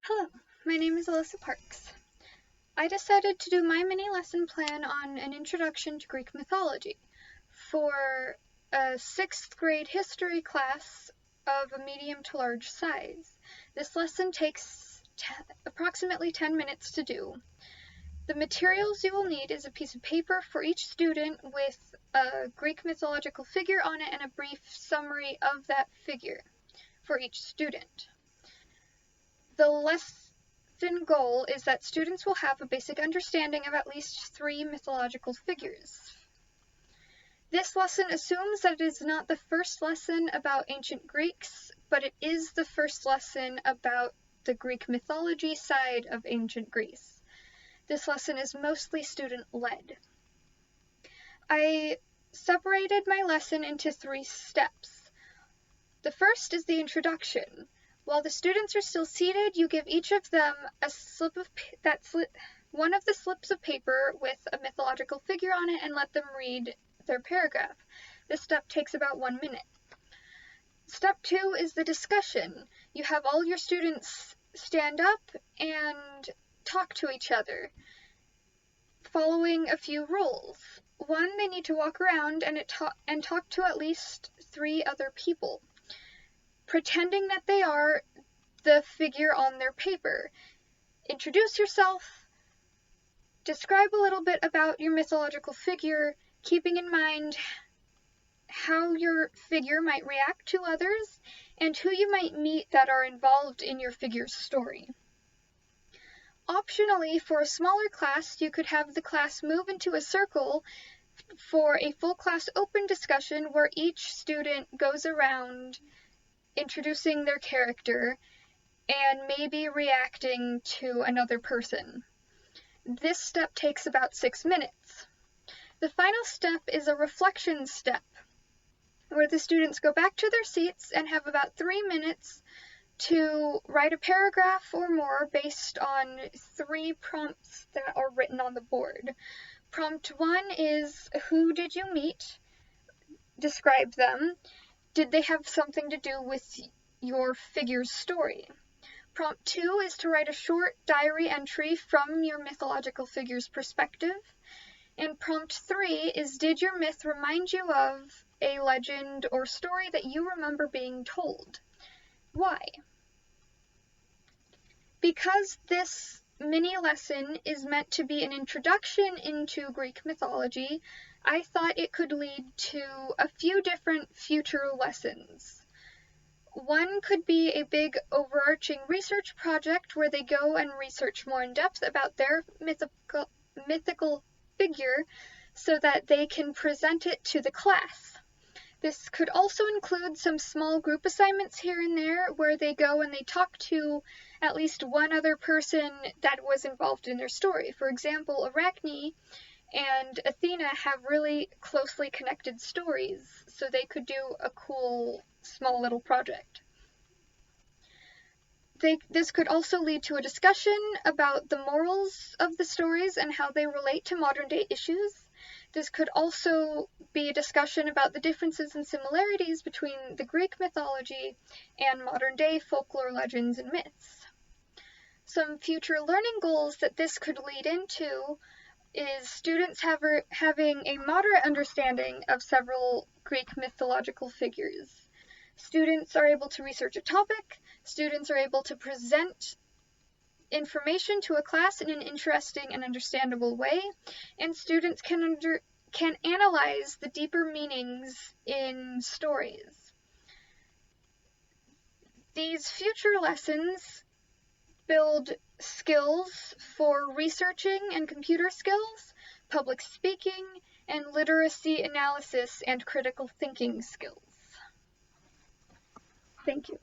Hello, my name is Alyssa Parks. I decided to do my mini lesson plan on an introduction to Greek mythology for a 6th grade history class of a medium to large size. This lesson takes approximately 10 minutes to do. The materials you will need is a piece of paper for each student with a Greek mythological figure on it and a brief summary of that figure for each student. The lesson goal is that students will have a basic understanding of at least 3 mythological figures. This lesson assumes that it is not the first lesson about ancient Greeks, but it is the first lesson about the Greek mythology side of ancient Greece. This lesson is mostly student-led. I separated my lesson into 3 steps. The first is the introduction. While the students are still seated, you give each of them a one of the slips of paper with a mythological figure on it and let them read their paragraph. This step takes about 1 minute. Step 2 is the discussion. You have all your students stand up and talk to each other, following a few rules. 1, they need to walk around and talk to at least 3 other people, pretending that they are the figure on their paper. Introduce yourself, describe a little bit about your mythological figure, keeping in mind how your figure might react to others and who you might meet that are involved in your figure's story. Optionally, for a smaller class, you could have the class move into a circle for a full class open discussion where each student goes around introducing their character and maybe reacting to another person. This step takes about 6 minutes. The final step is a reflection step, where the students go back to their seats and have about 3 minutes to write a paragraph or more based on 3 prompts that are written on the board. Prompt 1 is, who did you meet? Describe them. Did they have something to do with your figure's story? Prompt 2 is to write a short diary entry from your mythological figure's perspective. And prompt 3 is, did your myth remind you of a legend or story that you remember being told? Why? Because this mini lesson is meant to be an introduction into Greek mythology, I thought it could lead to a few different future lessons. One could be a big overarching research project where they go and research more in depth about their mythical figure so that they can present it to the class. This could also include some small group assignments here and there where they go and they talk to at least one other person that was involved in their story. For example, Arachne and Athena have really closely connected stories, so they could do a cool small little project. This could also lead to a discussion about the morals of the stories and how they relate to modern day issues. This could also be a discussion about the differences and similarities between the Greek mythology and modern day folklore legends and myths. Some future learning goals that this could lead into is students having a moderate understanding of several Greek mythological figures. Students are able to research a topic, students are able to present information to a class in an interesting and understandable way, and students can analyze the deeper meanings in stories. These future lessons build skills for researching and computer skills, public speaking, and literacy analysis and critical thinking skills. Thank you.